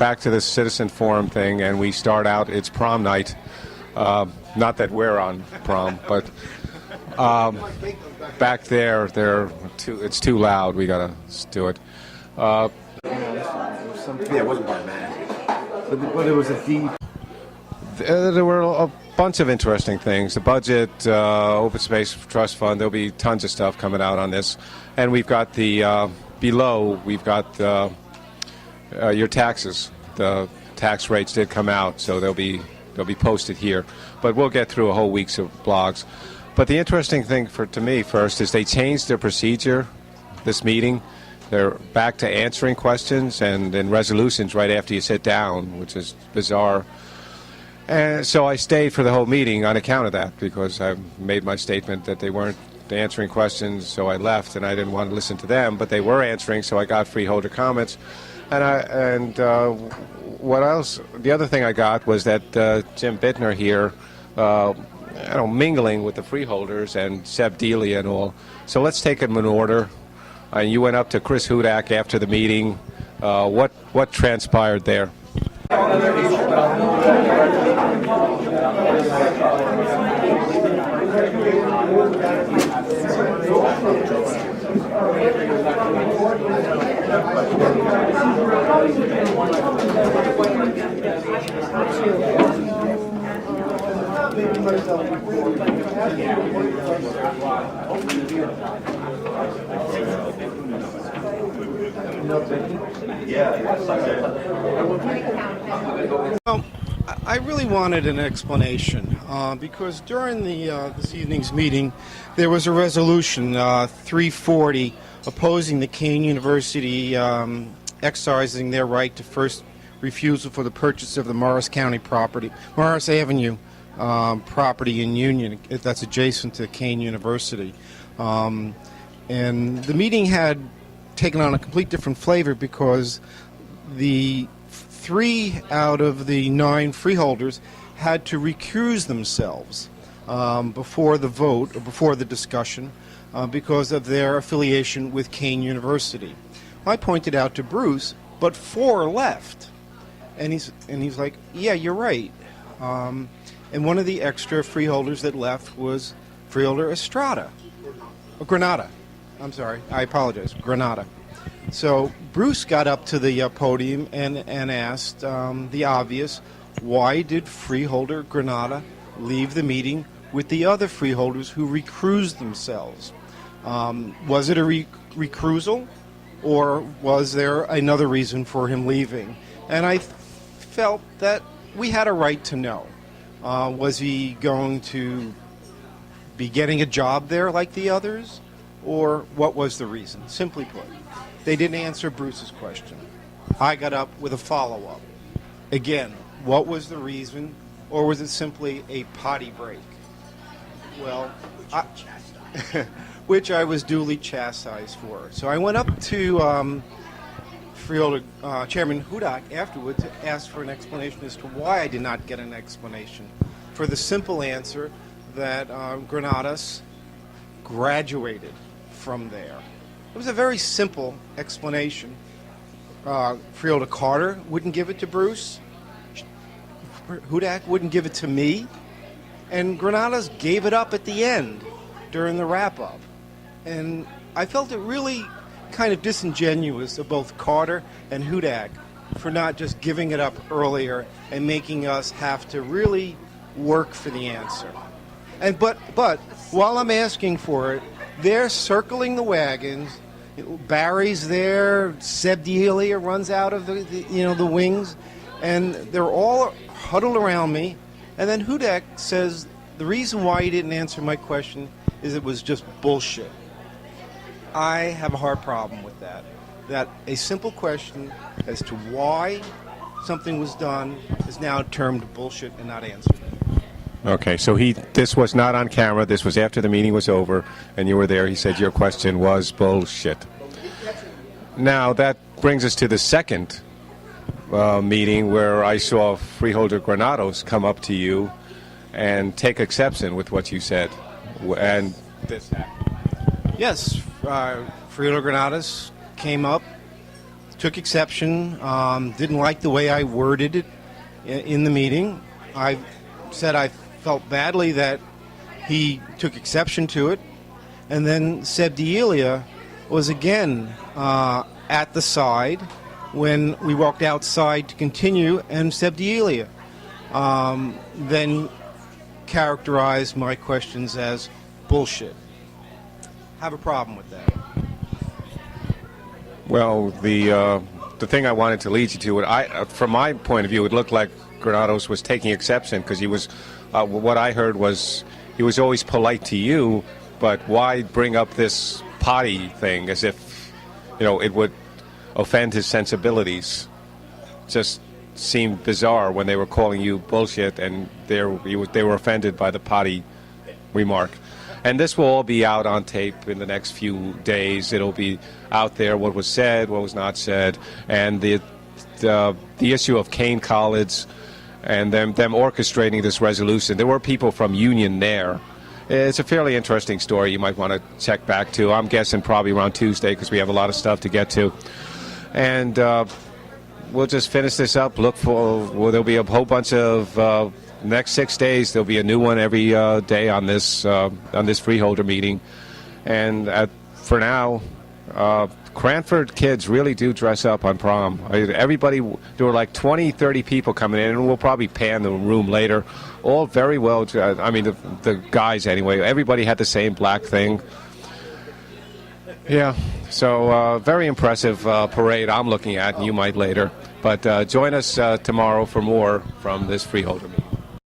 back to the citizen forum thing, and we start out. It's prom night. Not that we're on prom, but back there, it's too loud. We gotta do it. Yeah, it wasn't by magic, but it was a deep. There were a bunch of interesting things. The budget, open space trust fund. There'll be tons of stuff coming out on this, and we've got the below. We've got your taxes. The tax rates did come out, so they'll be posted here. But we'll get through a whole week's of blogs. But the interesting thing to me first is they changed their procedure this meeting. They're back to answering questions and then resolutions right after you sit down, which is bizarre. And so I stayed for the whole meeting on account of that, because I made my statement that they weren't answering questions, so I left, and I didn't want to listen to them, but they were answering, so I got freeholder comments. And what else? The other thing I got was that Jim Buettner here, mingling with the freeholders and Seb Dealey and all. So let's take them in order. You went up to Chris Hudak after the meeting. What transpired there? Well, I really wanted an explanation because during this evening's meeting, there was a resolution 340 opposing the Kane University exercising their right to first refusal for the purchase of the Morris Avenue property in Union that's adjacent to Kane University. And the meeting had taken on a complete different flavor because the 3 out of the 9 freeholders had to recuse themselves before the vote or before the discussion because of their affiliation with Kane University. I pointed out to Bruce, but 4 left, and he's like, "Yeah, you're right." And one of the extra freeholders that left was freeholder Granada. I'm sorry, I apologize, Granada. So Bruce got up to the podium and asked the obvious, why did freeholder Granada leave the meeting with the other freeholders who recused themselves? Was it a recusal, or was there another reason for him leaving? And I felt that we had a right to know. Was he going to be getting a job there like the others, or what was the reason? Simply put, they didn't answer Bruce's question. I got up with a follow-up. Again, what was the reason, or was it simply a potty break? Well, which I was duly chastised for. So I went up to Freeholder Chairman Hudak afterward to ask for an explanation as to why I did not get an explanation. For the simple answer that Granadas graduated from there. It was a very simple explanation. Freeholder Carter wouldn't give it to Bruce. Hudak wouldn't give it to me. And Granadas gave it up at the end during the wrap-up. And I felt it really kind of disingenuous of both Carter and Hudak for not just giving it up earlier and making us have to really work for the answer. And but while I'm asking for it, they're circling the wagons. Barry's there. Seb Dealey runs out of the wings, and they're all huddled around me. And then Hudak says the reason why he didn't answer my question is it was just bullshit. I have a hard problem with that. That a simple question as to why something was done is now termed bullshit and not answered. Okay, so this was not on camera. This was after the meeting was over, and you were there. He said your question was bullshit. Now, that brings us to the second meeting where I saw Freeholder Granados come up to you and take exception with what you said. And this happened. Yes, Freeholder Granados came up took exception, didn't like the way I worded it in the meeting. I said I felt badly that he took exception to it. And then Seb D'Elia was again at the side when we walked outside to continue, and Seb D'Elia then characterized my questions as bullshit. Have a problem with that. Well, the thing I wanted to lead you to, from my point of view, it looked like Granados was taking exception because he was. What I heard was he was always polite to you, but why bring up this potty thing as if it would offend his sensibilities? Just seemed bizarre when they were calling you bullshit, and they were offended by the potty remark. And this will all be out on tape in the next few days. It'll be out there, what was said, what was not said, and the issue of Kane College and them orchestrating this resolution. There were people from Union there. It's a fairly interesting story you might want to check back to. I'm guessing probably around Tuesday because we have a lot of stuff to get to. And we'll just finish this up. There'll be a whole bunch of next 6 days. There'll be a new one every day on this freeholder meeting. And for now, Cranford kids really do dress up on prom. Everybody, there were like 20, 30 people coming in, and we'll probably pan the room later. All very well, I mean, the guys anyway. Everybody had the same black thing. Yeah, so very impressive parade I'm looking at, and you might later. But join us tomorrow for more from this freeholder meeting.